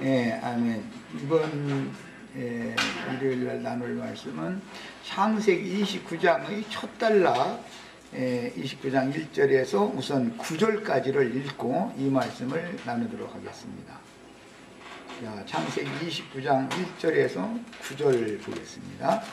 예, 아멘. 이번 일요일날 나눌 말씀은 창세기 29장의 첫 단락 29장 1절에서 우선 9절까지를 읽고 이 말씀을 나누도록 하겠습니다. 자, 창세기 29장 1절에서 9절 보겠습니다.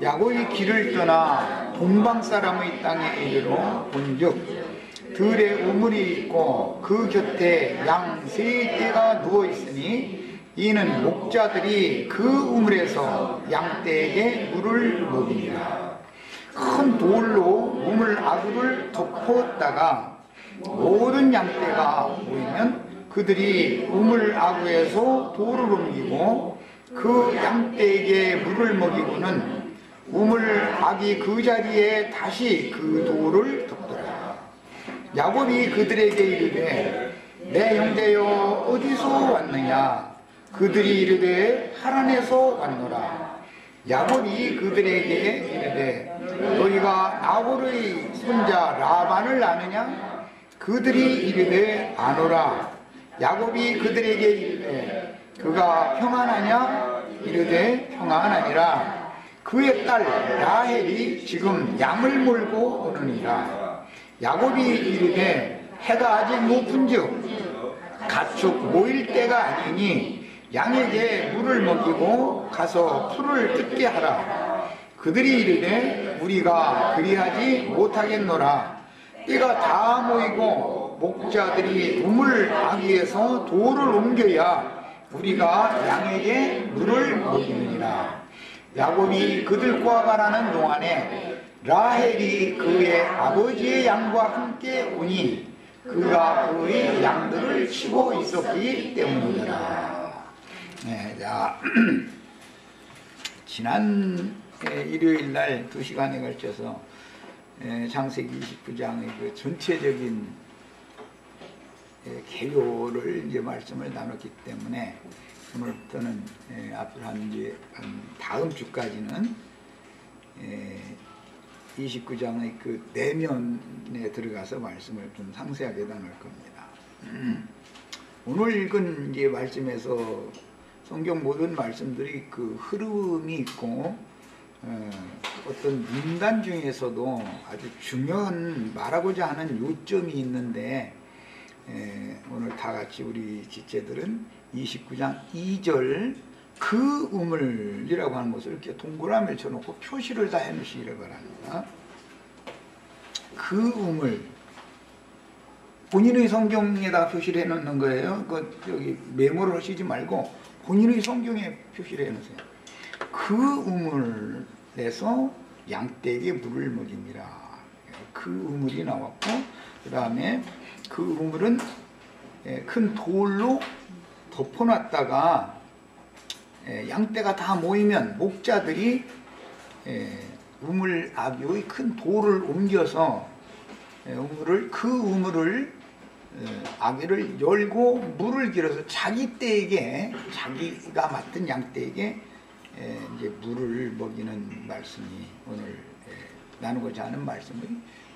야곱이 길을 떠나 동방 사람의 땅에 이르러 본즉 들에 우물이 있고 그 곁에 양 세 떼가 누워 있으니 이는 목자들이 그 우물에서 양떼에게 물을 먹이니라. 큰 돌로 우물 아구를 덮었다가 모든 양떼가 모이면 그들이 우물 아구에서 돌을 옮기고 그 양떼에게 물을 먹이고는 우물 아기 그 자리에 다시 그 돌을 덮더라. 야곱이 그들에게 이르되 내 형제여 어디서 왔느냐? 그들이 이르되 하란에서 왔노라. 야곱이 그들에게 이르되 너희가 나홀의 손자 라반을 아느냐? 그들이 이르되 아노라. 야곱이 그들에게 이르되 그가 평안하냐? 이르되 평안하니라. 그의 딸 라헬이 지금 양을 몰고 오느니라. 야곱이 이르되 해가 아직 높은즉 가축 모일 때가 아니니 양에게 물을 먹이고 가서 풀을 뜯게 하라. 그들이 이르되 우리가 그리하지 못하겠노라. 때가 다 모이고 목자들이 우물 아기에서 돌을 옮겨야 우리가 양에게 물을 먹이느니라. 야곱이 그들과 말하는 동안에 라헬이 그의 아버지의 양과 함께 오니 그가 그의 양들을 치고 있었기 때문이더라. 네, 자, 지난 일요일날 2시간에 걸쳐서 창세기 29장의 그 전체적인 개요를 이제 말씀을 나눴기 때문에 오늘부터는 앞으로 한 다음 주까지는 29장의 그 내면에 들어가서 말씀을 좀 상세하게 나눌 겁니다. 오늘 읽은 이제 말씀에서 성경 모든 말씀들이 그 흐름이 있고 어떤 문단 중에서도 아주 중요한 말하고자 하는 요점이 있는데 오늘 다 같이 우리 지체들은 29장 2절 그 우물이라고 하는 것을 이렇게 동그라미를 쳐놓고 표시를 다 해놓으시기를 바랍니다. 그 우물, 본인의 성경에다가 표시를 해놓는 거예요. 여기 메모를 하시지 말고 본인의 성경에 표시를 해놓으세요. 그 우물에서 양떼에게 물을 먹입니다. 그 우물이 나왔고, 그 다음에 그 우물은 큰 돌로 덮어놨다가 양떼가 다 모이면 목자들이 우물 아귀의 큰 돌을 옮겨서 그 우물을 아귀를 열고 물을 길어서 자기 떼에게, 자기가 맡은 양떼에게 이제 물을 먹이는 말씀이 오늘 나누고자 하는 말씀의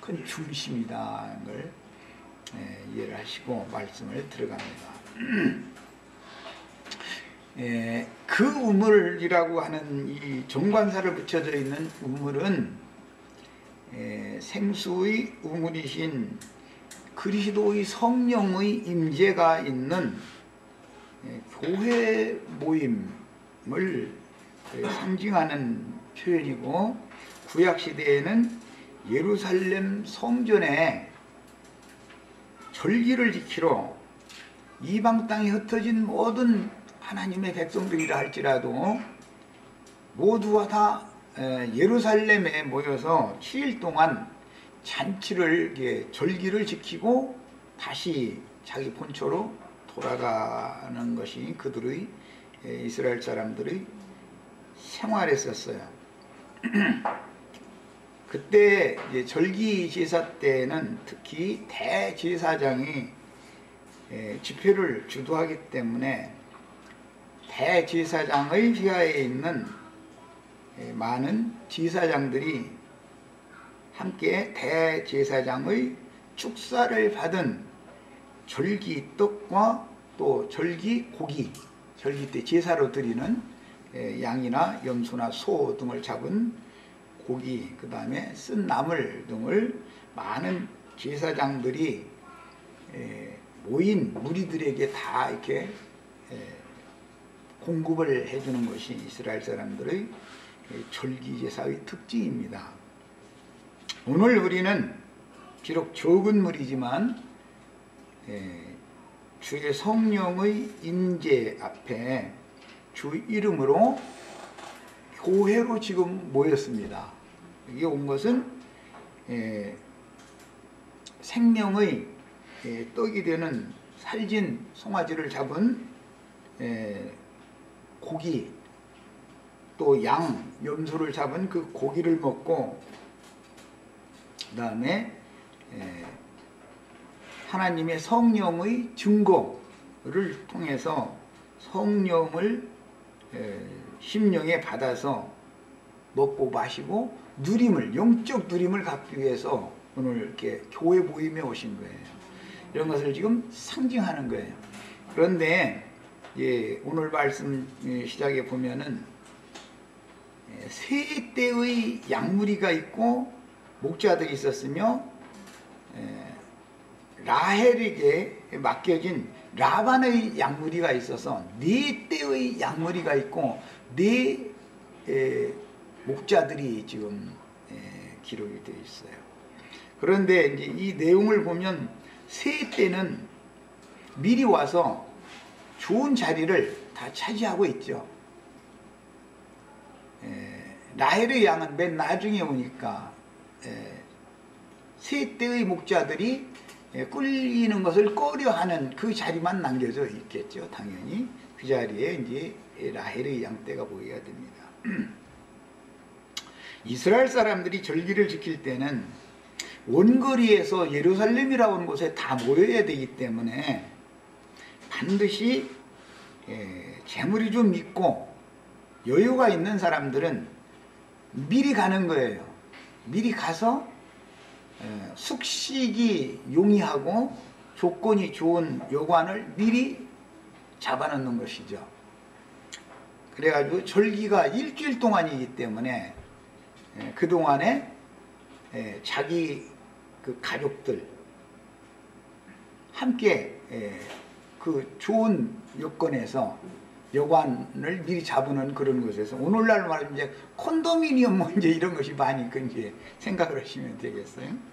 큰 중심이다는 걸 이해를 하시고 말씀을 들어갑니다. 그 우물이라고 하는 이 정관사를 붙여져 있는 우물은 생수의 우물이신 그리스도의 성령의 임재가 있는 교회 모임을 상징하는 표현이고, 구약시대에는 예루살렘 성전에 절기를 지키러 이방 땅에 흩어진 모든 하나님의 백성들이라 할지라도 모두가 다 예루살렘에 모여서 7일 동안 잔치를, 절기를 지키고 다시 자기 본초로 돌아가는 것이 그들의 이스라엘 사람들의 생활했었어요. 그때 절기 제사 때는 특히 대제사장이 집회를 주도하기 때문에 대제사장의 휘하에 있는 많은 제사장들이 함께 대제사장의 축사를 받은 절기 떡과 또 절기 고기, 절기 때 제사로 드리는 양이나 염소나 소 등을 잡은 고기, 그 다음에 쓴 나물 등을 많은 제사장들이 모인 무리들에게 다 이렇게 공급을 해주는 것이 이스라엘 사람들의 절기 제사의 특징입니다. 오늘 우리는 비록 적은 무리지만 주의 성령의 임재 앞에 주 이름으로 교회로 지금 모였습니다. 여기 온 것은 생명의 떡이 되는 살진 송아지를 잡은 고기, 또 양, 염소를 잡은 그 고기를 먹고, 그 다음에 하나님의 성령의 증거를 통해서 성령을 심령에 받아서 먹고 마시고 누림을, 영적 누림을 갖기 위해서 오늘 이렇게 교회 모임에 오신 거예요. 이런 것을 지금 상징하는 거예요. 그런데 오늘 말씀 시작에 보면은 세 때의 양무리가 있고 목자들이 있었으며 라헬에게 맡겨진 라반의 양무리가 있어서 네 때의 양무리가 있고 네 목자들이 지금 기록이 되어 있어요. 그런데 이제 이 내용을 보면 세 때는 미리 와서 좋은 자리를 다 차지하고 있죠. 라헬의 양은 맨 나중에 오니까 세 때의 목자들이 끌리는 것을 꺼려하는 그 자리만 남겨져 있겠죠. 당연히 그 자리에 이제 라헬의 양 떼가 보여야 됩니다. 이스라엘 사람들이 절기를 지킬 때는 원거리에서 예루살렘이라는 곳에 다 모여야 되기 때문에 반드시 재물이 좀 있고 여유가 있는 사람들은 미리 가는 거예요. 미리 가서 숙식이 용이하고 조건이 좋은 여관을 미리 잡아놓는 것이죠. 그래가지고 절기가 일주일 동안이기 때문에 그동안에 자기 그 가족들 함께 그 좋은 여건에서 여관을 미리 잡으는 그런 곳에서 오늘날 말하면 이제 콘도미니엄 뭐 이제 이런 것이 많이 이제 생각을 하시면 되겠어요.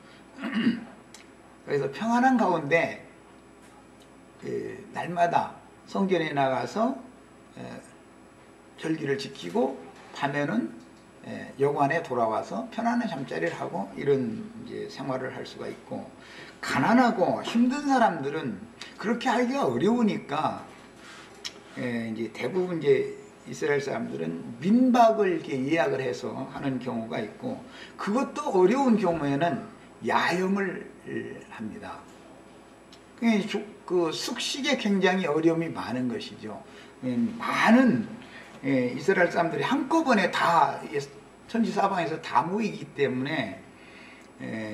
그래서 평안한 가운데 날마다 성전에 나가서 절기를 지키고 밤에는 여관에 돌아와서 편안한 잠자리를 하고 이런 이제 생활을 할 수가 있고, 가난하고 힘든 사람들은 그렇게 하기가 어려우니까 이제 대부분 이제 이스라엘 사람들은 민박을 이렇게 예약을 해서 하는 경우가 있고, 그것도 어려운 경우에는 야영을 합니다. 그 숙식에 굉장히 어려움이 많은 것이죠. 많은 이스라엘 사람들이 한꺼번에 다 천지사방에서 다 모이기 때문에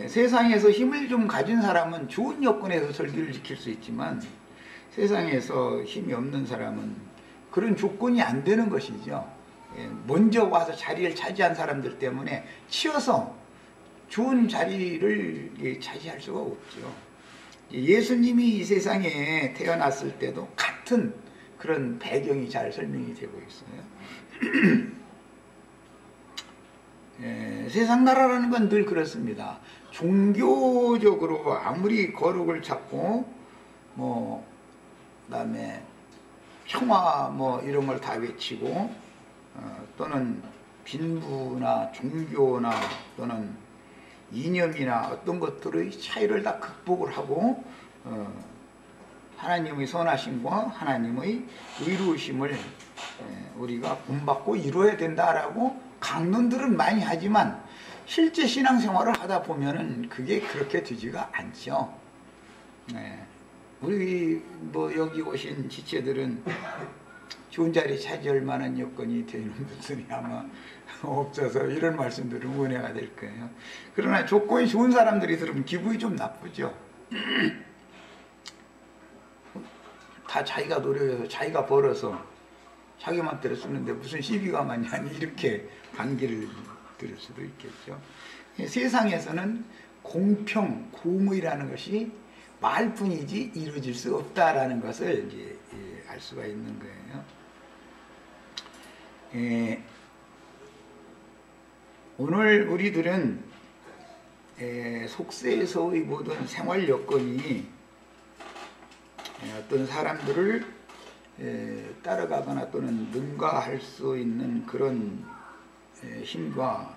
세상에서 힘을 좀 가진 사람은 좋은 여건에서 절기를 지킬 수 있지만 세상에서 힘이 없는 사람은 그런 조건이 안 되는 것이죠. 먼저 와서 자리를 차지한 사람들 때문에 치여서 좋은 자리를 차지할 수가 없죠. 예수님이 이 세상에 태어났을 때도 같은 그런 배경이 잘 설명이 되고 있어요. 세상 나라라는 건 늘 그렇습니다. 종교적으로 아무리 거룩을 찾고 그다음에 평화 이런 걸 다 외치고 또는 빈부나 종교나 또는 이념이나 어떤 것들의 차이를 다 극복을 하고 하나님의 선하심과 하나님의 의로우심을 우리가 본받고 이루어야 된다라고 강론들은 많이 하지만 실제 신앙생활을 하다 보면은 그게 그렇게 되지가 않죠. 우리 여기 오신 지체들은 좋은 자리 차지할 만한 여건이 되는 분들이 아마 없어서 이런 말씀들은 은혜가 될 거예요. 그러나 조건이 좋은 사람들이 들으면 기분이 좀 나쁘죠. 다 자기가 노력해서 자기가 벌어서 자기 맘대로 쓰는데 무슨 시비가 많냐니 이렇게 반기를 들을 수도 있겠죠. 세상에서는 공평, 공의라는 것이 말뿐이지 이루어질 수 없다라는 것을 이제 알 수가 있는 거예요. 오늘 우리들은 속세에서의 모든 생활 여건이 어떤 사람들을 따라가거나 또는 능가할 수 있는 그런 힘과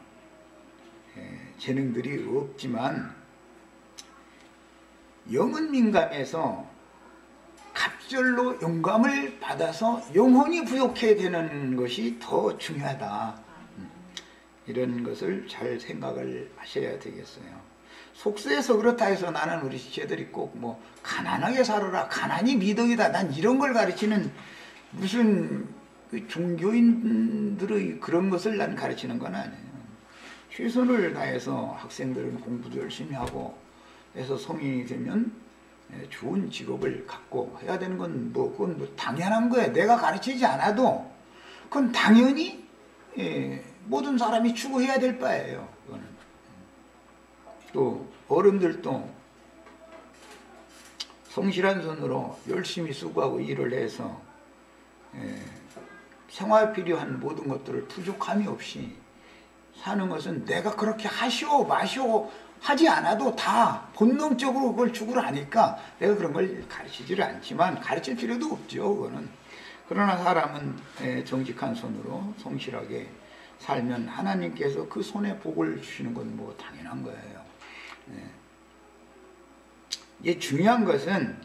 재능들이 없지만 영은 민감해서 갑절로 영감을 받아서 영혼이 부욕해야 되는 것이 더 중요하다. 이런 것을 잘 생각을 하셔야 되겠어요. 속세에서 그렇다 해서 나는 우리 지체들이 꼭 뭐 가난하게 살아라, 가난이 미덕이다, 난 이런 걸 가르치는 무슨 종교인들의 그런 것을 난 가르치는 건 아니에요. 최선을 다해서 학생들은 공부도 열심히 하고 해서 성인이 되면 좋은 직업을 갖고 해야 되는 건 뭐 그건 뭐 당연한 거예요. 내가 가르치지 않아도 그건 당연히 모든 사람이 추구해야 될 바예요. 그거는. 또 어른들도 성실한 손으로 열심히 수고하고 일을 해서 생활 필요한 모든 것들을 부족함이 없이 사는 것은 내가 그렇게 하시오 마시오 하지 않아도 다 본능적으로 그걸 추구를 하니까 내가 그런 걸 가르치지를 않지만 가르칠 필요도 없죠. 그거는. 그러나 사람은 정직한 손으로 성실하게 살면 하나님께서 그 손에 복을 주시는 건 뭐 당연한 거예요. 이게 중요한 것은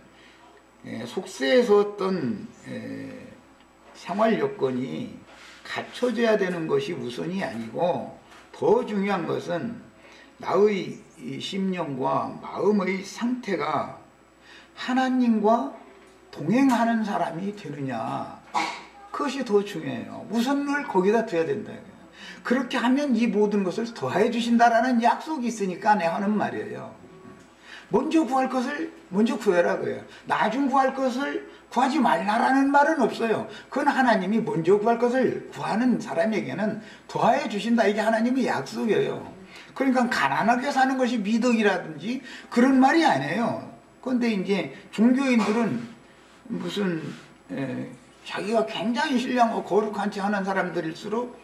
속세에서 어떤 생활 여건이 갖춰져야 되는 것이 우선이 아니고 더 중요한 것은 나의 심령과 마음의 상태가 하나님과 동행하는 사람이 되느냐, 그것이 더 중요해요. 우선을 거기다 둬야 된다. 그렇게 하면 이 모든 것을 더해 주신다라는 약속이 있으니까 내가 하는 말이에요. 먼저 구할 것을 먼저 구해라고요. 나중 구할 것을 구하지 말라라는 말은 없어요. 그건 하나님이 먼저 구할 것을 구하는 사람에게는 더해 주신다. 이게 하나님의 약속이에요. 그러니까 가난하게 사는 것이 미덕이라든지 그런 말이 아니에요. 그런데 이제 종교인들은 무슨 자기가 굉장히 신령하고 거룩한 체 하는 사람들일수록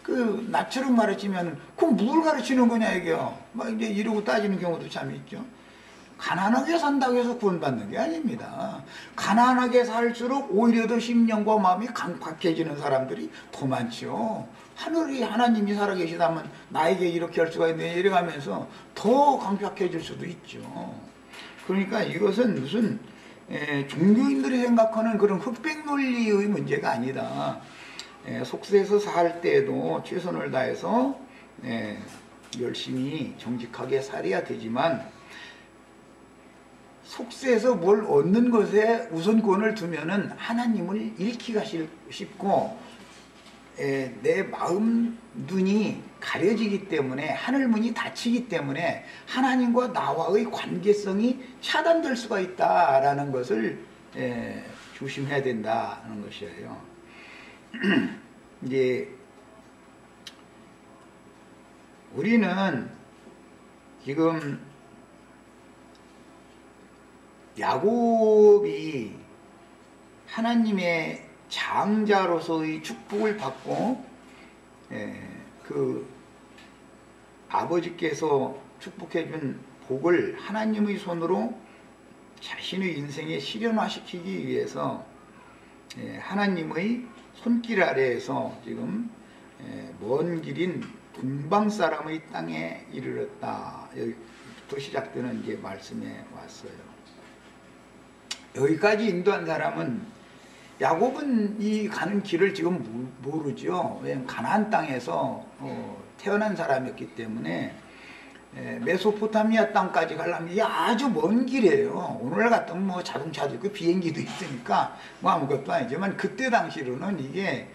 그 나처럼 가르치면 그럼 뭘 가르치는 거냐 이게요. 막 이제 이러고 따지는 경우도 참 있죠. 가난하게 산다고 해서 구원받는 게 아닙니다. 가난하게 살수록 오히려 더 심령과 마음이 강팍해지는 사람들이 더 많죠. 하늘이 하나님이 살아계시다면 나에게 이렇게 할 수가 있네 이래가면서 더 강팍해질 수도 있죠. 그러니까 이것은 무슨 종교인들이 생각하는 그런 흑백 논리의 문제가 아니다. 속세에서 살 때에도 최선을 다해서 열심히 정직하게 살아야 되지만 속세에서 뭘 얻는 것에 우선권을 두면은 하나님을 잃기가 쉽고 내 마음 눈이 가려지기 때문에 하늘문이 닫히기 때문에 하나님과 나와의 관계성이 차단될 수가 있다라는 것을 조심해야 된다는 것이에요. 이제 우리는 지금 야곱이 하나님의 장자로서의 축복을 받고 그 아버지께서 축복해 준 복을 하나님의 손으로 자신의 인생에 실현화시키기 위해서 하나님의 손길 아래에서 지금 먼 길인 동방 사람의 땅에 이르렀다. 여기부터 시작되는 이제 말씀에 왔어요. 여기까지 인도한 사람은 야곱은 이 가는 길을 지금 모르죠. 왜냐하면 가나안 땅에서 태어난 사람이었기 때문에 메소포타미아 땅까지 가려면 이게 아주 먼 길이에에 오늘 같으면 뭐 자동차도 있고 비행기도 있으니까 뭐 아무것도 아니지만 그때 당시로는 이게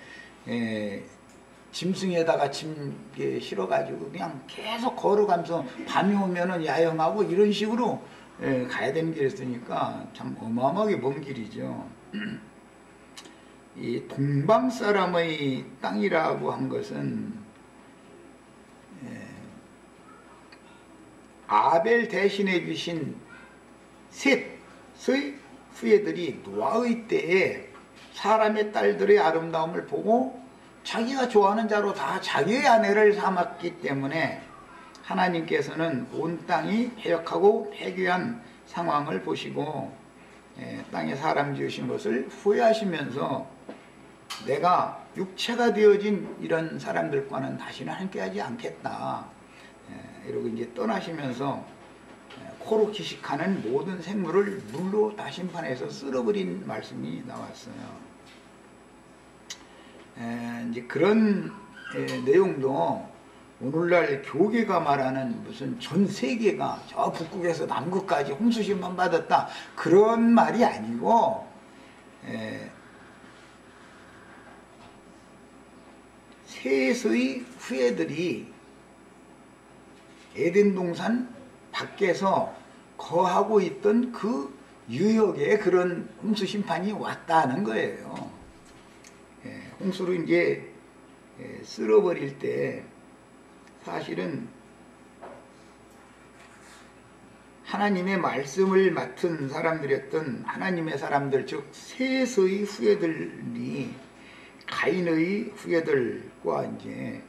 짐승에다가 짐 실어가지고 그냥 계속 걸어가면서 밤이 오면은 야영하고 이런 식으로 가야 되는 길이었으니까 참 어마어마하게 먼 길이죠. 이 동방 사람의 땅이라고 한 것은 아벨 대신해 주신 셋의 후예들이 노아의 때에 사람의 딸들의 아름다움을 보고 자기가 좋아하는 자로 다 자기의 아내를 삼았기 때문에 하나님께서는 온 땅이 해역하고 폐괴한 상황을 보시고 땅에 사람 지으신 것을 후회하시면서 내가 육체가 되어진 이런 사람들과는 다시는 함께하지 않겠다 이러고 이제 떠나시면서 코로 기식하는 모든 생물을 물로 다 심판해서 쓸어버린 말씀이 나왔어요. 이제 그런 내용도 오늘날 교계가 말하는 무슨 전 세계가 저 북극에서 남극까지 홍수심판 받았다 그런 말이 아니고 셋의 후예들이 에덴 동산 밖에서 거하고 있던 그 유역에 그런 홍수 심판이 왔다는 거예요. 홍수로 이제 쓸어버릴 때 사실은 하나님의 말씀을 맡은 사람들이었던 하나님의 사람들, 즉 셋의 후예들이 가인의 후예들과 이제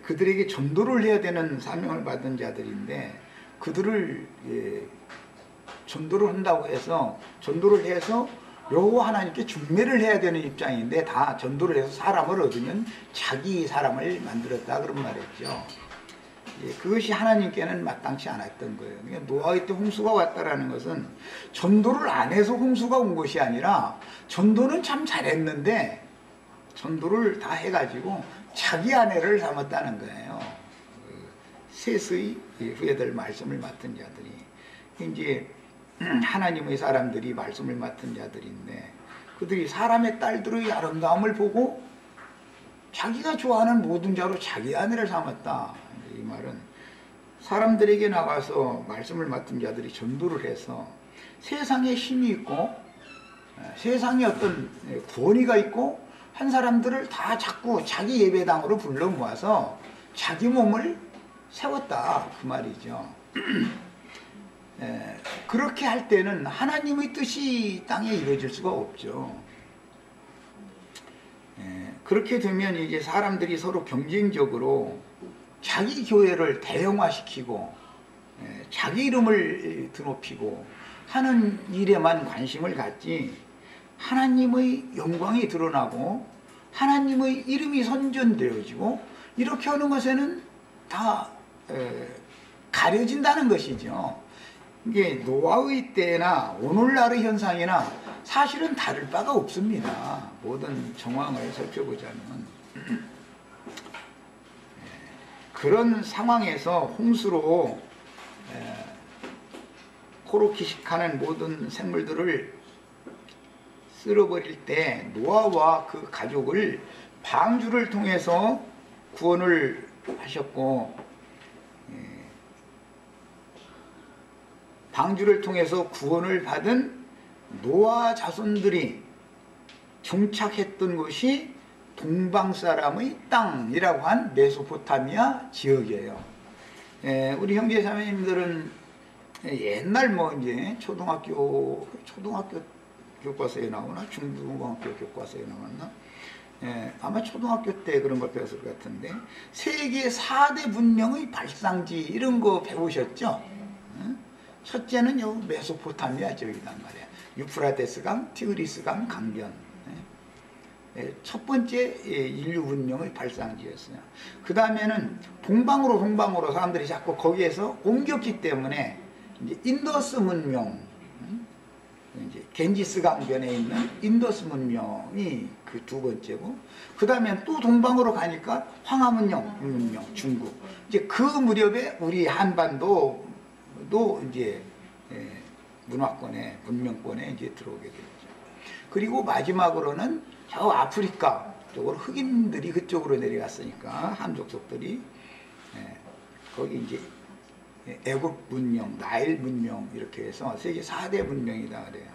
그들에게 전도를 해야 되는 사명을 받은 자들인데 그들을 전도를 한다고 해서 전도를 해서 여호와 하나님께 중매를 해야 되는 입장인데 다 전도를 해서 사람을 얻으면 자기 사람을 만들었다 그런 말이죠. 그것이 하나님께는 마땅치 않았던 거예요. 그러니까 노아의 때 홍수가 왔다라는 것은 전도를 안 해서 홍수가 온 것이 아니라 전도는 참 잘했는데 전도를 다 해가지고 자기 아내를 삼았다는 거예요. 셋의 후예들 말씀을 맡은 자들이 이제 하나님의 사람들이 말씀을 맡은 자들인데 그들이 사람의 딸들의 아름다움을 보고 자기가 좋아하는 모든 자로 자기 아내를 삼았다. 이 말은 사람들에게 나가서 말씀을 맡은 자들이 전도를 해서 세상에 힘이 있고 세상에 어떤 권위가 있고 한 사람들을 다 자꾸 자기 예배당으로 불러 모아서 자기 몸을 세웠다 그 말이죠. 그렇게 할 때는 하나님의 뜻이 땅에 이루어질 수가 없죠. 그렇게 되면 이제 사람들이 서로 경쟁적으로 자기 교회를 대형화시키고 자기 이름을 드높이고 하는 일에만 관심을 갖지 하나님의 영광이 드러나고 하나님의 이름이 선전되어지고 이렇게 하는 것에는 다 가려진다는 것이죠. 이게 노아의 때나 오늘날의 현상이나 사실은 다를 바가 없습니다. 모든 정황을 살펴보자면 그런 상황에서 홍수로 코로 기식하는 모든 생물들을 쓸어버릴 때 노아와 그 가족을 방주를 통해서 구원을 하셨고 방주를 통해서 구원을 받은 노아 자손들이 정착했던 곳이 동방사람의 땅이라고 한 메소포타미아 지역이에요. 우리 형제자매님들은 옛날 뭐 이제 초등학교 교과서에 나오나 중고등학교 교과서에 나왔나? 아마 초등학교 때 그런 걸 배웠을 것 같은데 세계 4대 문명의 발상지 이런 거 배우셨죠? 첫째는 요 메소포타미아 지역이란 말이에요. 유프라테스강, 티그리스강 강변. 첫 번째 인류 문명의 발상지였어요. 그 다음에는 동방으로 사람들이 자꾸 거기에서 옮겼기 때문에 이제 인더스 문명, 이제 겐지스 강변에 있는 인더스 문명이 그 두 번째고, 그 다음에 또 동방으로 가니까 황하 문명, 중국. 이제 그 무렵에 우리 한반도도 이제 문화권에 문명권에 이제 들어오게 됐죠. 그리고 마지막으로는 저 아프리카 쪽으로 흑인들이 그쪽으로 내려갔으니까 함족속들이 거기 이제 애국 문명, 나일 문명 이렇게 해서 세계 4대 문명이다 그래요.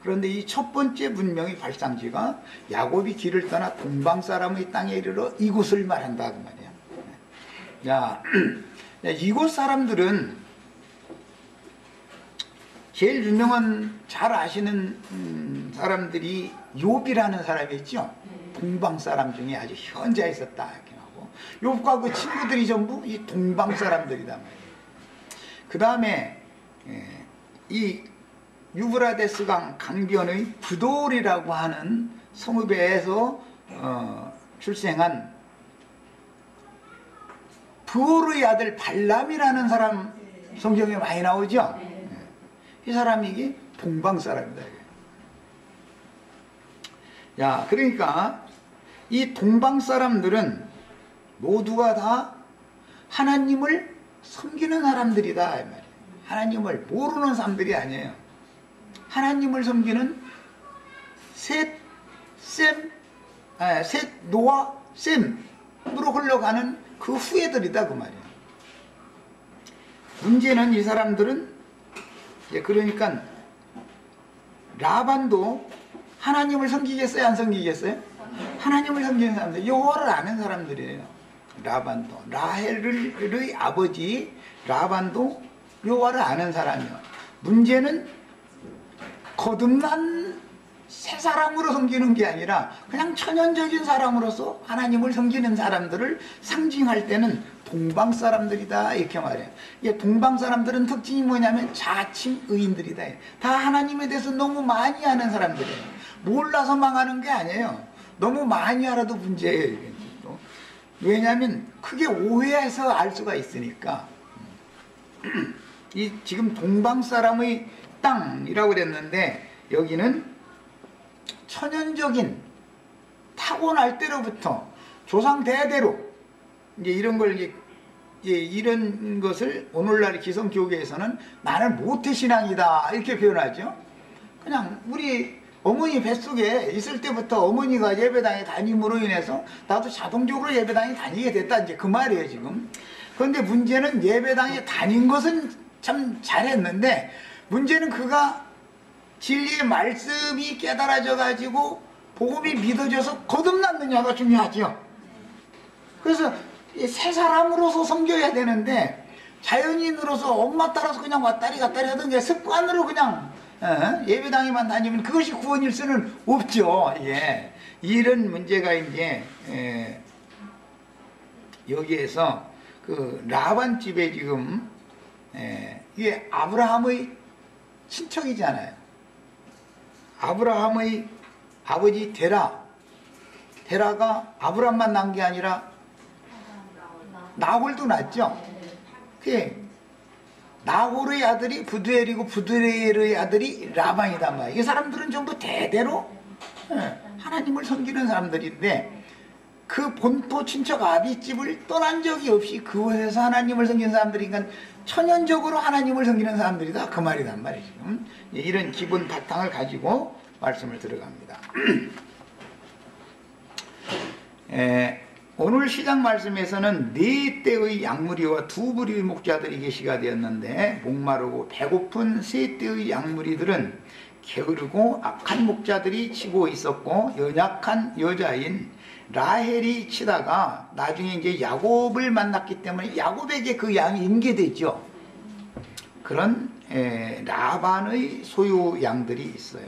그런데 이 첫 번째 문명의 발상지가 야곱이 길을 떠나 동방 사람의 땅에 이르러 이곳을 말한다 그 말이야. 자, 이곳 사람들은 제일 유명한 잘 아시는 사람들이 욥이라는 사람이 있죠. 동방 사람 중에 아주 현자에 있었다 이렇게 하고, 욥과 그 친구들이 전부 이 동방 사람들이단 말이에요. 그 다음에 이 유브라데스강 강변의 부돌이라고 하는 성읍에서 출생한 부올의 아들 발람이라는 사람 성경에 많이 나오죠. 이 사람이 이게 동방 사람이다. 야, 그러니까 이 동방 사람들은 모두가 다 하나님을 섬기는 사람들이다 이 말이에요. 하나님을 모르는 사람들이 아니에요. 하나님을 섬기는 셋 노아 셈으로 흘러가는 그 후예들이다 그 말이에요. 문제는 이 사람들은 그러니까 라반도 하나님을 섬기겠어요? 안 섬기겠어요? 하나님을 섬기는 사람들, 여호와를 아는 사람들이에요. 라반도, 라헬의 아버지 라반도 여호와를 아는 사람이에요. 문제는 거듭난 새 사람으로 섬기는 게 아니라 그냥 천연적인 사람으로서 하나님을 섬기는 사람들을 상징할 때는 동방 사람들이다 이렇게 말해요. 동방 사람들은 특징이 뭐냐면 자칭 의인들이다. 다 하나님에 대해서 너무 많이 아는 사람들이에요. 몰라서 망하는 게 아니에요. 너무 많이 알아도 문제예요. 왜냐하면 크게 오해해서 알 수가 있으니까. 이 지금 동방 사람의 땅이라고 그랬는데 여기는 천연적인 타고날 때로부터 조상 대대로 이제 이런 걸 이런 것을 오늘날 기성 교계에서는 나는 모태신앙이다 이렇게 표현하죠. 그냥 우리 어머니 뱃속에 있을 때부터 어머니가 예배당에 다님으로 인해서 나도 자동적으로 예배당에 다니게 됐다 이제 그 말이에요 지금. 그런데 문제는 예배당에 다닌 것은 참 잘했는데 문제는 그가 진리의 말씀이 깨달아져 가지고 복음이 믿어져서 거듭났느냐가 중요하죠. 그래서 새 사람으로서 섬겨야 되는데 자연인으로서 엄마 따라서 그냥 왔다리 갔다리 하던 게 습관으로 그냥 예배당에만 다니면 그것이 구원일 수는 없죠. 예. 이런 문제가 이제 여기에서 그 라반 집에 지금 이게 아브라함의 친척이잖아요. 아브라함의 아버지 데라가 아브라함만 낳은 게 아니라 나홀도 낳았죠. 나홀의 아들이 부두엘이고 부두엘의 아들이 라반이단 말이에요. 이 사람들은 전부 대대로 하나님을 섬기는 사람들인데 그 본토 친척 아비집을 떠난 적이 없이 그곳에서 하나님을 섬기는 사람들이니까 천연적으로 하나님을 섬기는 사람들이다 그 말이란 말이죠. 이런 기본 바탕을 가지고 말씀을 들어갑니다. 오늘 시작 말씀에서는 네 떼의 양무리와 두 부류의 목자들이 계시가 되었는데 목마르고 배고픈 세 떼의 양무리들은 게으르고 악한 목자들이 치고 있었고 연약한 여자인 라헬이 치다가 나중에 이제 야곱을 만났기 때문에 야곱에게 그 양이 인계되죠. 그런 라반의 소유 양들이 있어요.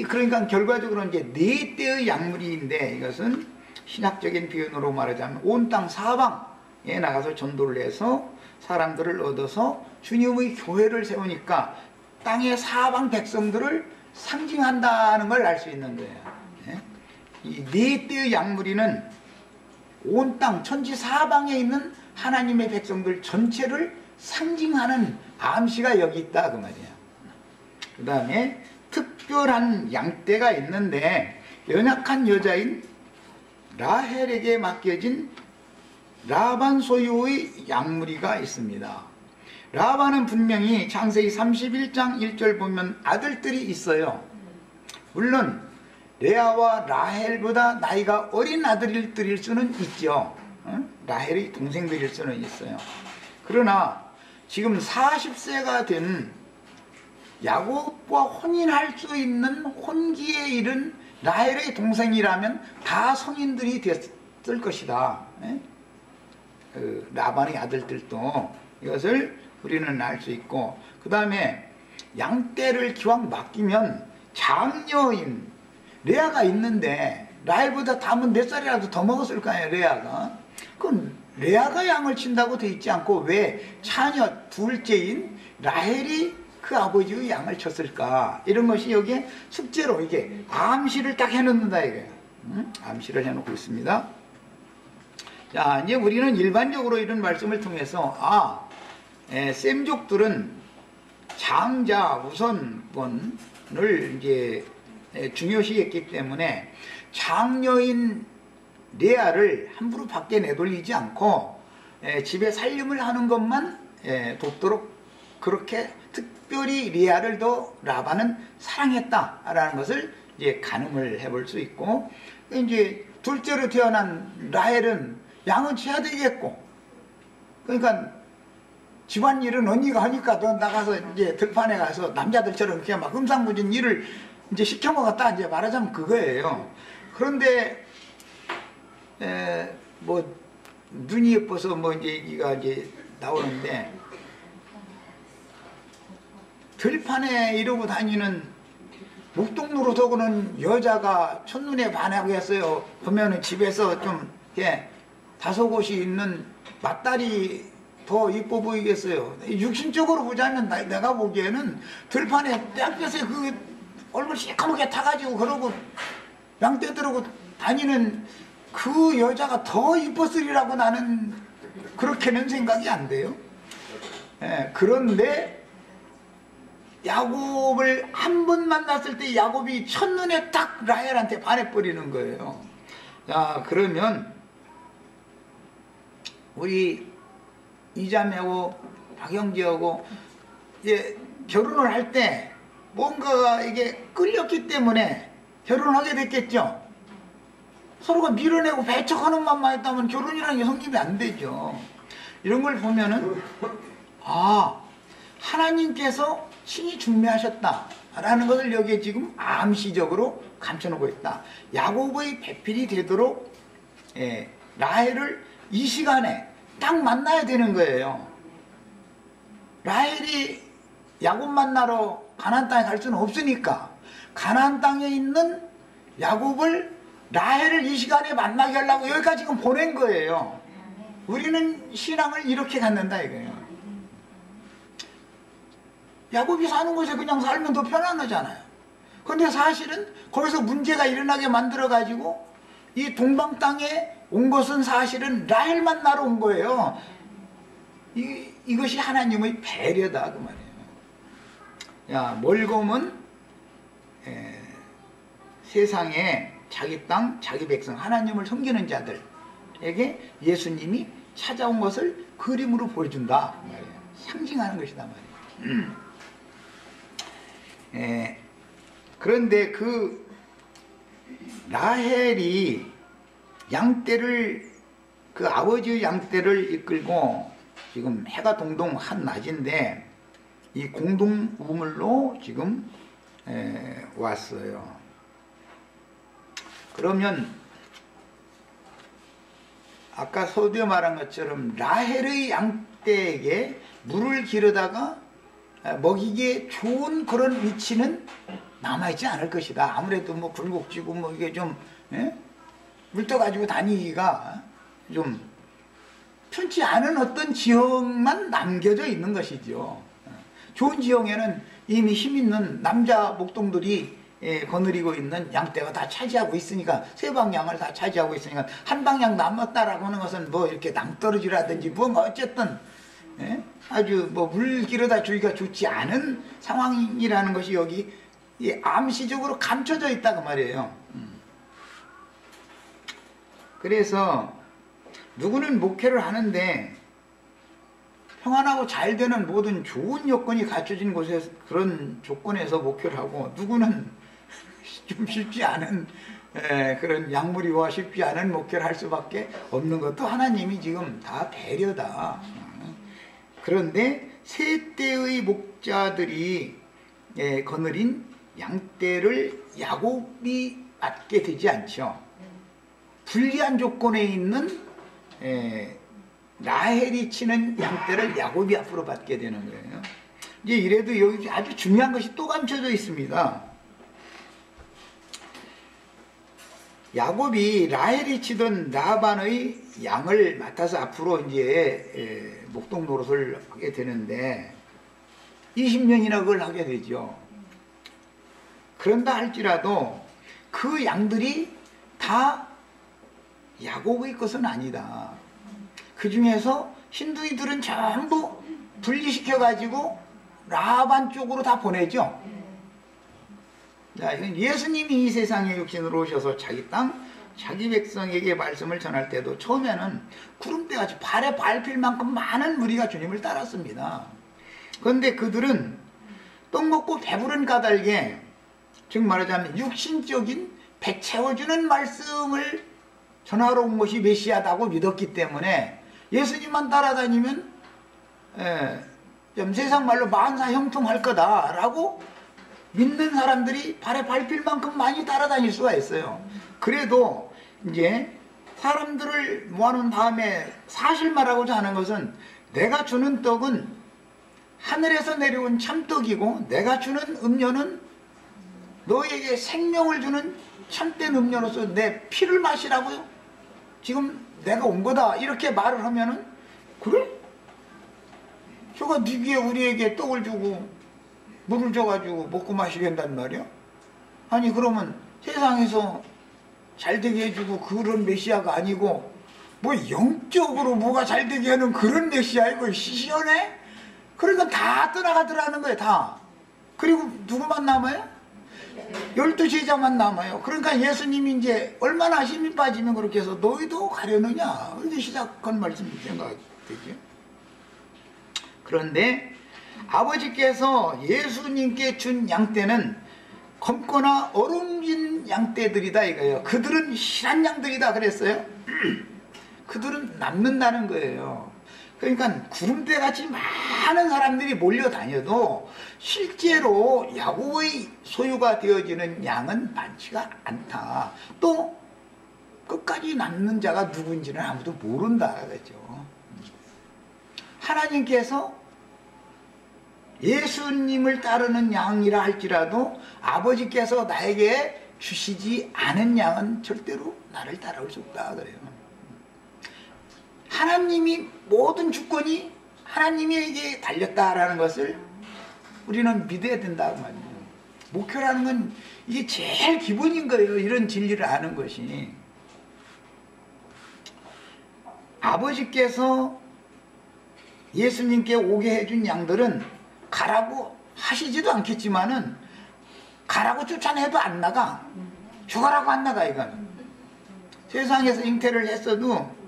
그러니까 결과적으로 이제 네 떼의 양무리인데 이것은 신학적인 표현으로 말하자면 온 땅 사방에 나가서 전도를 해서 사람들을 얻어서 주님의 교회를 세우니까 땅의 사방 백성들을 상징한다는 걸 알 수 있는 거예요. 이 네 떼의 양무리는 온 땅 천지 사방에 있는 하나님의 백성들 전체를 상징하는 암시가 여기 있다 그 말이야. 그 다음에 특별한 양떼가 있는데 연약한 여자인 라헬에게 맡겨진 라반 소유의 양무리가 있습니다. 라반은 분명히 창세기 31장 1절 보면 아들들이 있어요. 물론 레아와 라헬보다 나이가 어린 아들들일 수는 있죠. 라헬의 동생들일 수는 있어요. 그러나 지금 40세가 된 야곱과 혼인할 수 있는 혼기에 이른 라헬의 동생이라면 다 성인들이 됐을 것이다. 그 라반의 아들들도 이것을 우리는 알 수 있고, 그 다음에 양떼를 기왕 맡기면 장녀인 레아가 있는데 라헬보다 담은 4살이라도 더 먹었을 거 아니에요, 레아가. 그럼 레아가 양을 친다고 돼 있지 않고 왜 차녀 둘째인 라헬이 그 아버지의 양을 쳤을까? 이런 것이 여기에 숙제로 이게 암시를 딱 해놓는다 이거예요. 암시를 해놓고 있습니다. 자, 이제 우리는 일반적으로 이런 말씀을 통해서 셈족들은 장자 우선권을 이제 중요시했기 때문에 장녀인 레아를 함부로 밖에 내돌리지 않고 집에 살림을 하는 것만 돕도록 그렇게 특별히 레아를 더 라반은 사랑했다라는 것을 이제 가늠을 해볼 수 있고, 이제 둘째로 태어난 라헬은 양은 쳐야 되겠고, 그러니까 집안일은 언니가 하니까 너 나가서 이제 들판에 가서 남자들처럼 이렇게 막 흠상무진 일을 이제 시켜먹었다, 이제 말하자면 그거예요. 그런데 뭐 눈이 예뻐서 뭐 이제 얘기가 이제 나오는데, 들판에 이러고 다니는 목동무로 서고는 여자가 첫눈에 반하겠어요. 보면은 집에서 좀 이렇게 다소곳이 있는 맏딸이 더 이뻐 보이겠어요. 육신적으로 보자면 내가 보기에는 들판에 땡볕에 그 얼굴 시커멓게 타가지고 그러고 양떼 들고 다니는 그 여자가 더 이뻤으리라고 나는 그렇게는 생각이 안 돼요. 그런데 야곱을 한 번 만났을 때 야곱이 첫눈에 딱 라헬한테 반해버리는 거예요. 자, 그러면 우리 이자매하고 박영지하고 이제 결혼을 할 때 뭔가가 이게 끌렸기 때문에 결혼하게 됐겠죠. 서로가 밀어내고 배척하는 것만 했다면 결혼이라는 게 성립이 안 되죠. 이런 걸 보면은 하나님께서 친히 준비하셨다라는 것을 여기에 지금 암시적으로 감춰놓고 있다. 야곱의 배필이 되도록 라헬을 이 시간에 딱 만나야 되는 거예요. 라헬이 야곱 만나러 가나안 땅에 갈 수는 없으니까 가나안 땅에 있는 야곱을 라헬을 이 시간에 만나게 하려고 여기까지 지금 보낸 거예요. 우리는 신앙을 이렇게 갖는다 이거예요. 야곱이 사는 곳에 그냥 살면 더 편안하잖아요. 그런데 사실은 거기서 문제가 일어나게 만들어가지고 이 동방 땅에 온 것은 사실은 라헬 만나러 온 거예요. 이것이 하나님의 배려다 그 말이에요. 야, 멀검은 세상에 자기 땅, 자기 백성, 하나님을 섬기는 자들에게 예수님이 찾아온 것을 그림으로 보여준다 그 말이에요. 상징하는 것이다 말이에요. 그런데 그 라헬이 양떼를 그 아버지의 양떼를 이끌고 지금 해가 동동 한 낮인데 이 공동 우물로 지금 왔어요. 그러면 아까 서두에 말한 것처럼 라헬의 양떼에게 물을 기르다가 먹이기에 좋은 그런 위치는 남아있지 않을 것이다. 아무래도 뭐 굴곡지고 뭐 이게 좀 물 떠가지고 다니기가 좀 편치 않은 어떤 지형만 남겨져 있는 것이죠. 좋은 지형에는 이미 힘 있는 남자 목동들이 거느리고 있는 양떼가 다 차지하고 있으니까, 세 방향을 다 차지하고 있으니까 한 방향 남았다라고 하는 것은 뭐 이렇게 낭떠러지라든지 뭔가 어쨌든 아주 뭐 물 기르다 주기가 좋지 않은 상황이라는 것이 여기 암시적으로 감춰져 있다 그 말이에요. 그래서 누구는 목회를 하는데 평안하고 잘 되는 모든 좋은 여건이 갖춰진 곳에서, 그런 조건에서 목회를 하고, 누구는 좀 쉽지 않은 그런 약물이와 쉽지 않은 목회를 할 수밖에 없는 것도 하나님이 지금 다 배려다. 그런데 세 떼의 목자들이 거느린 양떼를 야곱이 맡게 되지 않죠. 불리한 조건에 있는 라헬이 치는 양떼를 야곱이 앞으로 받게 되는 거예요. 이제 이래도 여기 아주 중요한 것이 또 감춰져 있습니다. 야곱이 라헬이 치던 라반의 양을 맡아서 앞으로 이제 목동 노릇을 하게 되는데 20년이나 그걸 하게 되죠. 그런다 할지라도 그 양들이 다 야곱의 것은 아니다. 그 중에서 힌두이들은 전부 분리시켜 가지고 라반 쪽으로 다 보내죠. 자, 예수님이 이 세상에 육신으로 오셔서 자기 땅, 자기 백성에게 말씀을 전할 때도 처음에는 구름대같이 발에 밟힐 만큼 많은 무리가 주님을 따랐습니다. 그런데 그들은 떡 먹고 배부른 까닭에, 즉 말하자면 육신적인 배 채워주는 말씀을 전하러 온 것이 메시아다고 믿었기 때문에 예수님만 따라다니면 좀 세상 말로 만사 형통할 거다라고 믿는 사람들이 발에 밟힐 만큼 많이 따라다닐 수가 있어요. 그래도 이제 사람들을 모아놓은 다음에 사실 말하고자 하는 것은 내가 주는 떡은 하늘에서 내려온 참떡이고 내가 주는 음료는 너에게 생명을 주는 참된 음료로서 내 피를 마시라고요. 지금 내가 온 거다 이렇게 말을 하면은 그래? 저가 니게 우리에게 떡을 주고 물을 줘가지고 먹고 마시게 한단 말이야? 아니 그러면 세상에서 잘되게 해주고 그런 메시아가 아니고 뭐 영적으로 뭐가 잘되게 하는 그런 메시아이고 시시하네? 그러니까 다 떠나가더라는 거예요. 다. 그리고 누구만 남아요? 12제자만 남아요. 그러니까 예수님이 이제 얼마나 힘이 빠지면 그렇게 해서 너희도 가려느냐 이렇게 시작한 말씀이 생각되죠. 그런데 아버지께서 예수님께 준 양떼는 검거나 어lum진 양떼들이다 이거예요. 그들은 실한 양들이다 그랬어요. 그들은 남는다는 거예요. 그러니까 구름대같이 많은 사람들이 몰려다녀도 실제로 야곱의 소유가 되어지는 양은 많지가 않다. 또 끝까지 남는 자가 누군지는 아무도 모른다 그랬죠. 하나님께서 예수님을 따르는 양이라 할지라도 아버지께서 나에게 주시지 않은 양은 절대로 나를 따라올 수 없다 그래요. 하나님이 모든 주권이 하나님에게 달렸다라는 것을 우리는 믿어야 된다고 말이에요. 목표라는 건 이게 제일 기본인 거예요. 이런 진리를 아는 것이. 아버지께서 예수님께 오게 해준 양들은 가라고 하시지도 않겠지만은 가라고 쫓아내도 안 나가. 죽어라고 안 나가 이건. 세상에서 잉태를 했어도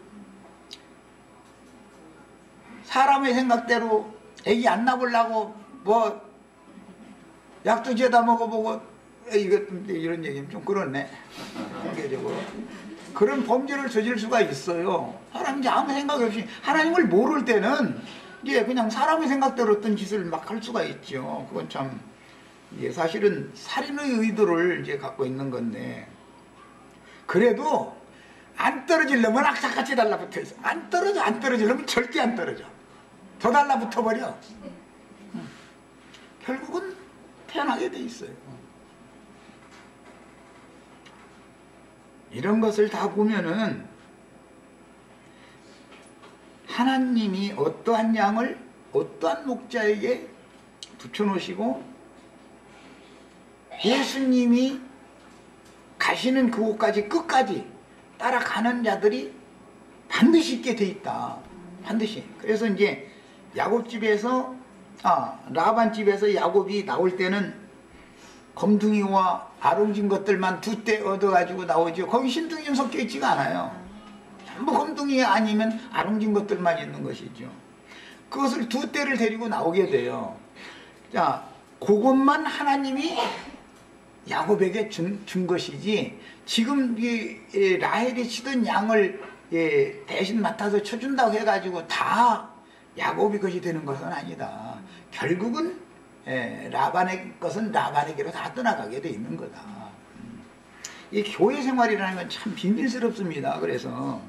사람의 생각대로 애기 안 낳으려고 뭐 약도 죄다 먹어보고 이런 얘기는 좀 그렇네. 공개적으로 그런 범죄를 저질 수가 있어요. 사람이 아무 생각 없이 하나님을 모를 때는 이제 그냥 사람의 생각대로 어떤 짓을 막 할 수가 있죠. 그건 참 이게 사실은 살인의 의도를 이제 갖고 있는 건데 그래도 안 떨어지려면 악착같이 달라붙어 있어. 안 떨어지려면 절대 안 떨어져. 더 달라붙어 버려. 결국은 태어나게 돼 있어요. 이런 것을 다 보면은 하나님이 어떠한 양을 어떠한 목자에게 붙여놓으시고 예수님이 가시는 그곳까지 끝까지 따라가는 자들이 반드시 있게 돼 있다. 반드시. 그래서 이제 야곱집에서 라반집에서 야곱이 나올 때는 검둥이와 아롱진 것들만 2떼 얻어가지고 나오죠. 거기 신둥이는 섞여 있지가 않아요. 전부 검둥이 아니면 아롱진 것들만 있는 것이죠. 그것을 2떼를 데리고 나오게 돼요. 자, 그것만 하나님이 야곱에게 준 것이지 지금 이 라헬이 치던 양을 대신 맡아서 쳐준다고 해가지고 다 야곱이 것이 되는 것은 아니다. 결국은 라반의 것은 라반에게로 다 떠나가게 돼 있는 거다. 이 교회 생활이라는 건 참 비밀스럽습니다. 그래서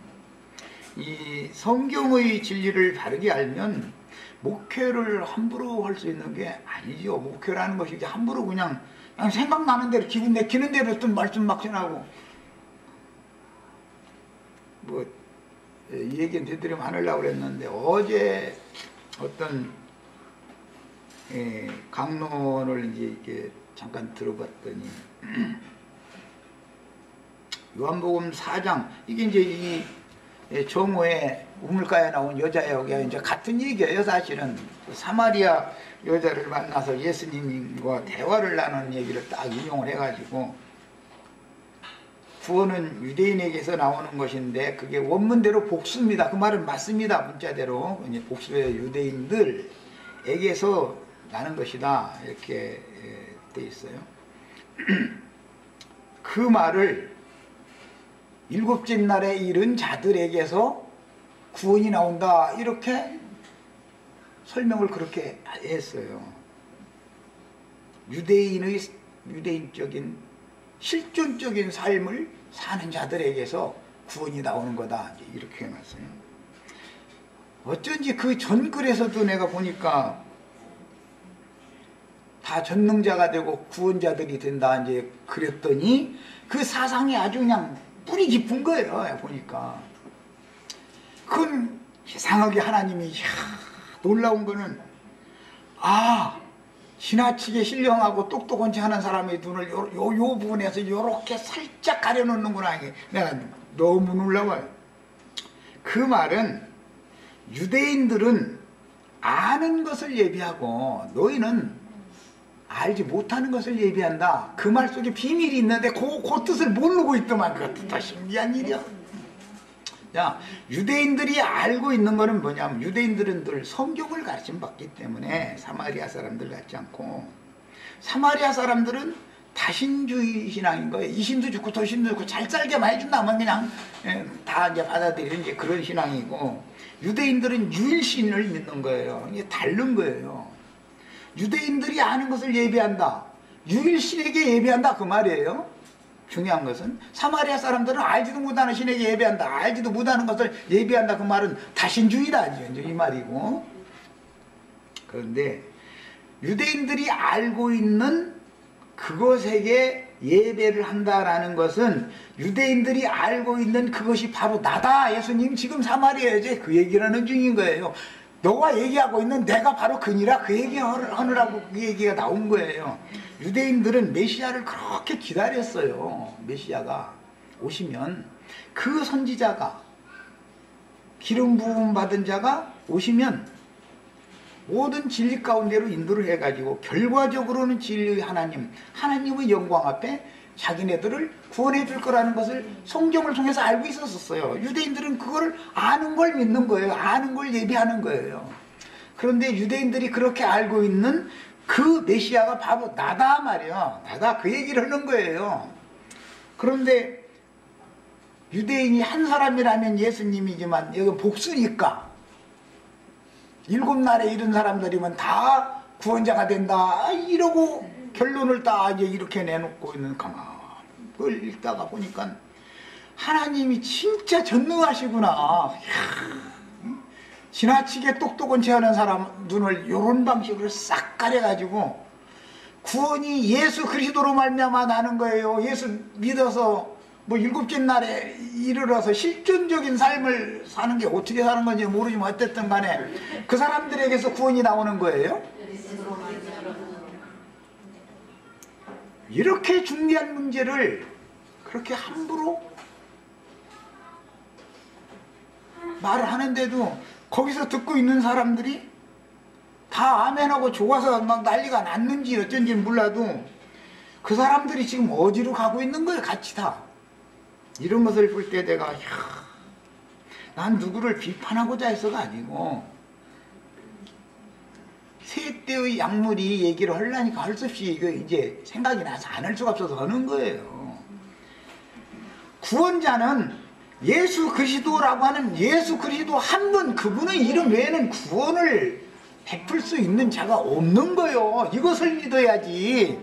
이 성경의 진리를 바르게 알면 목회를 함부로 할 수 있는 게 아니죠. 목회라는 것이 이제 함부로 그냥 생각나는 대로 기분 내키는 대로 어떤 말씀 막 전하고 뭐 이 얘기는 되도록 안 하려고 그랬는데 어제 어떤 강론을 이제 이렇게 잠깐 들어봤더니 요한복음 4장 이게 이제 이 정오에 우물가에 나온 여자애가 이제 같은 얘기예요. 사실은 사마리아 여자를 만나서 예수님과 대화를 나누는 얘기를 딱 인용을 해가지고 구원은 유대인에게서 나오는 것인데 그게 원문대로 복수입니다. 그 말은 맞습니다. 문자대로 복수의 유대인들에게서 나는 것이다 이렇게 돼 있어요. 그 말을 일곱째 날에 이른 자들에게서 구원이 나온다 이렇게 설명을 그렇게 했어요. 유대인적인 실존적인 삶을 사는 자들에게서 구원이 나오는 거다 이렇게 해놨어요. 어쩐지 그 전글에서도 내가 보니까 다 전능자가 되고 구원자들이 된다 이제 그랬더니 그 사상이 아주 그냥 뿌리 깊은 거예요. 보니까 그건 이상하게 하나님이 놀라운 거는 지나치게 신령하고 똑똑한지 하는 사람의 눈을 요 부분에서 이렇게 살짝 가려놓는구나. 이게 내가 너무 놀라워요. 그 말은 유대인들은 아는 것을 예비하고 너희는 알지 못하는 것을 예비한다. 그 말 속에 비밀이 있는데 그 뜻을 모르고 있더만. 그것도 더 신기한 일이야. 자, 유대인들이 알고 있는 거는 뭐냐면 유대인들은 늘 성경을 가르침 받기 때문에 사마리아 사람들 같지 않고 사마리아 사람들은 다신주의 신앙인 거예요. 이신도 좋고 도신도 좋고 잘 살게만 해준다면 그냥 다 이제 받아들이는 이제 그런 신앙이고 유대인들은 유일신을 믿는 거예요. 이게 다른 거예요. 유대인들이 아는 것을 예비한다. 유일신에게 예비한다 그 말이에요. 중요한 것은 사마리아 사람들은 알지도 못하는 신에게 예배한다. 알지도 못하는 것을 예배한다. 그 말은 다신주의다 이 말이고. 그런데 유대인들이 알고 있는 그것에게 예배를 한다라는 것은 유대인들이 알고 있는 그것이 바로 나다. 예수님 지금 사마리아 여자에 그 얘기를 하는 중인 거예요. 너가 얘기하고 있는 내가 바로 그니라 그 얘기하느라고 그 얘기가 나온 거예요. 유대인들은 메시아를 그렇게 기다렸어요. 메시아가 오시면 그 선지자가 기름 부음 받은 자가 오시면 모든 진리 가운데로 인도를 해가지고 결과적으로는 진리의 하나님의 영광 앞에 자기네들을 구원해 줄 거라는 것을 성경을 통해서 알고 있었어요. 유대인들은 그걸 아는 걸 믿는 거예요. 아는 걸 예비하는 거예요. 그런데 유대인들이 그렇게 알고 있는 그 메시아가 바로 나다 말이야. 나다 그 얘기를 하는 거예요. 그런데 유대인이 한 사람이라면 예수님이지만 여기 복수니까 7날에 이른 사람들이면 다 구원자가 된다 이러고 결론을 딱 이제 이렇게 내놓고 있는 그걸 읽다가 보니까 하나님이 진짜 전능하시구나. 지나치게 똑똑한 체 하는 사람 눈을 이런 방식으로 싹 가려가지고 구원이 예수 그리스도로 말미암아 나는 거예요. 예수 믿어서 뭐 7째 날에 이르러서 실존적인 삶을 사는 게 어떻게 사는 건지 모르지만 어쨌든 간에 그 사람들에게서 구원이 나오는 거예요. 이렇게 중요한 문제를 그렇게 함부로 말을 하는데도 거기서 듣고 있는 사람들이 다 아멘하고 좋아서 막 난리가 났는지 어쩐지 몰라도 그 사람들이 지금 어디로 가고 있는 거예요. 같이 다. 이런 것을 볼 때 내가 난 누구를 비판하고자 해서가 아니고 세 때의 약물이 얘기를 하려니까 할 수 없이 이거 이제 생각이 나서 안 할 수가 없어서 하는 거예요. 구원자는 예수 그리스도라고 하는 예수 그리스도 한 분 그분의 이름 외에는 구원을 베풀 수 있는 자가 없는 거요. 이것을 믿어야지.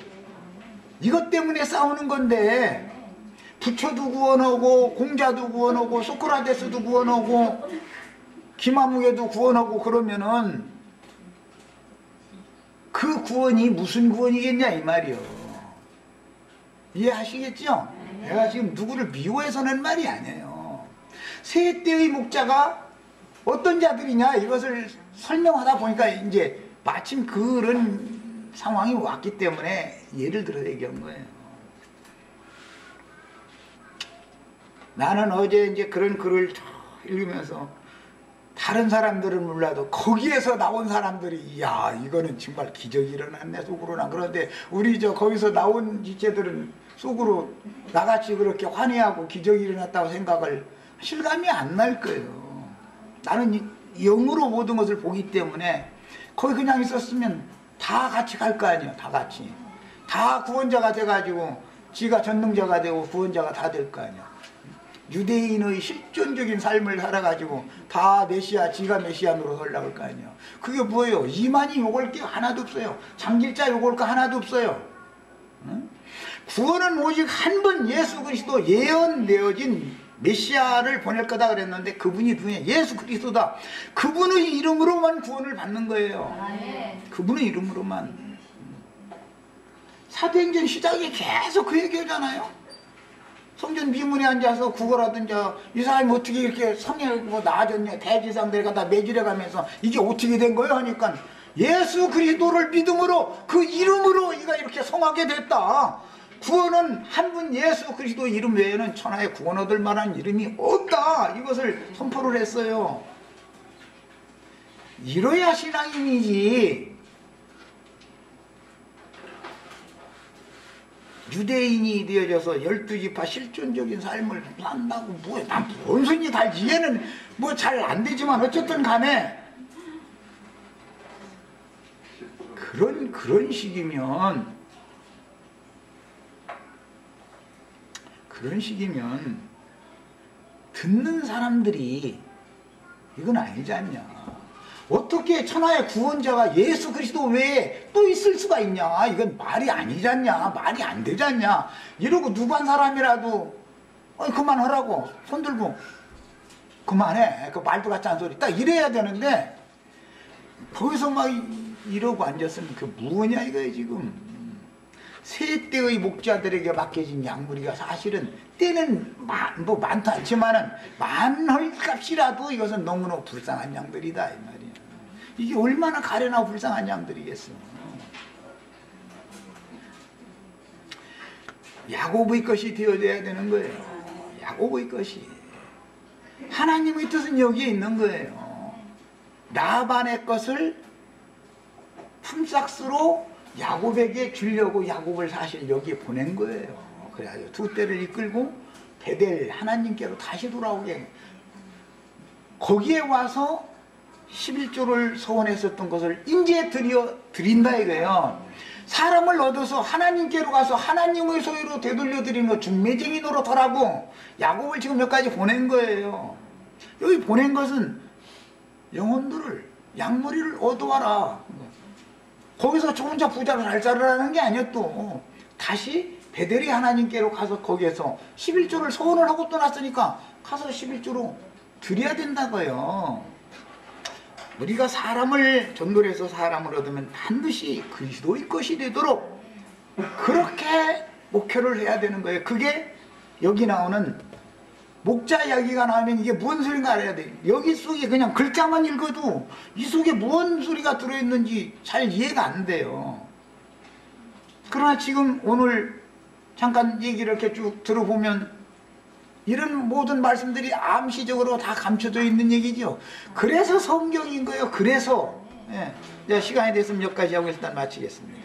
이것 때문에 싸우는 건데 부처도 구원하고 공자도 구원하고 소크라테스도 구원하고 김아무개도 구원하고 그러면은 그 구원이 무슨 구원이겠냐 이 말이요. 이해하시겠죠? 내가 지금 누구를 미워해서는 말이 아니에요. 세 때의 목자가 어떤 자들이냐 이것을 설명하다 보니까 이제 마침 그런 상황이 왔기 때문에 예를 들어 얘기한 거예요. 나는 어제 이제 그런 글을 읽으면서 다른 사람들은 몰라도 거기에서 나온 사람들이 야 이거는 정말 기적이 일어났네 속으로나. 그런데 우리 거기서 나온 지체들은 속으로 나같이 그렇게 환희하고 기적이 일어났다고 생각을 실감이 안 날 거예요. 나는 영으로 모든 것을 보기 때문에 거기 그냥 있었으면 다 같이 갈 거 아니에요. 다 같이 다 구원자가 돼가지고 지가 전능자가 되고 구원자가 다 될 거 아니에요. 유대인의 실존적인 삶을 살아가지고 다 메시아, 지가 메시아 노릇을 나올 거 아니에요. 그게 뭐예요? 이만희 요구할 게 하나도 없어요. 장길자 요구할 거 하나도 없어요. 응? 구원은 오직 한 번 예수 그리스도 예언되어진 메시아를 보낼 거다 그랬는데 그분이 누구냐? 예수 그리스도다. 그분의 이름으로만 구원을 받는 거예요. 그분의 이름으로만. 사도행전 시작에 계속 그 얘기하잖아요. 성전 미문에 앉아서 구걸하던 이 사람이 어떻게 이렇게 성에 나아졌냐, 대지상 내려가다 매질해 가면서 이게 어떻게 된 거예요? 하니까 예수 그리스도를 믿음으로 그 이름으로 이가 이렇게 성하게 됐다. 구원은 한 분 예수 그리스도 이름 외에는 천하에 구원 얻을 만한 이름이 없다. 이것을 선포를 했어요. 이래야 신앙인이지. 유대인이 되어져서 12지파 실존적인 삶을 산다고 뭐야. 난 뭔 소리냐. 다 이해는 뭐 잘 안 되지만 어쨌든 간에 그런 식이면 듣는 사람들이 이건 아니지 않냐. 어떻게 천하의 구원자가 예수 그리스도 외에 또 있을 수가 있냐. 이건 말이 아니지 않냐. 말이 안 되지 않냐. 이러고 누구 한 사람이라도 그만하라고 손 들고 그만해. 그 말도 같지 않은 소리 딱 이래야 되는데 거기서 막 이러고 앉았으면 그 뭐냐 이거예요 지금. 세 때의 목자들에게 맡겨진 양무리가 사실은 때는 뭐 많지 않지만은 많을 값이라도 이것은 너무나 불쌍한 양들이다 이 말이야. 이게 얼마나 가련하고 불쌍한 양들이겠어. 야곱의 것이 되어져야 되는 거예요. 야곱의 것이. 하나님의 뜻은 여기에 있는 거예요. 라반의 것을 품삯으로 야곱에게 주려고 야곱을 사실 여기에 보낸 거예요. 그래가지고 두 떼를 이끌고 베델 하나님께로 다시 돌아오게. 거기에 와서 11조를 서원했었던 것을 이제 드린다 이거예요. 사람을 얻어서 하나님께로 가서 하나님의 소유로 되돌려 드리는 거 중매쟁이 노릇하라고 야곱을 지금 몇 가지 보낸 거예요. 여기 보낸 것은 영혼들을 양머리를 얻어와라. 거기서 저 혼자 부자를 잘 자르라는 게 아니야. 또 다시 베델이 하나님께로 가서 거기에서 11조를 서원을 하고 떠났으니까 가서 11조로 드려야 된다고요. 우리가 사람을 전도해서 사람을 얻으면 반드시 그리스도의 것이 되도록 그렇게 목표를 해야 되는 거예요. 그게 여기 나오는 목자 이야기가 나오면 이게 무슨 소리인가 알아야 돼. 여기 속에 그냥 글자만 읽어도 이 속에 무슨 소리가 들어있는지 잘 이해가 안 돼요. 그러나 지금 오늘 잠깐 얘기를 이렇게 쭉 들어보면 이런 모든 말씀들이 암시적으로 다 감춰져 있는 얘기죠. 그래서 성경인 거예요. 그래서 시간이 됐으면 여기까지 하고 일단 마치겠습니다.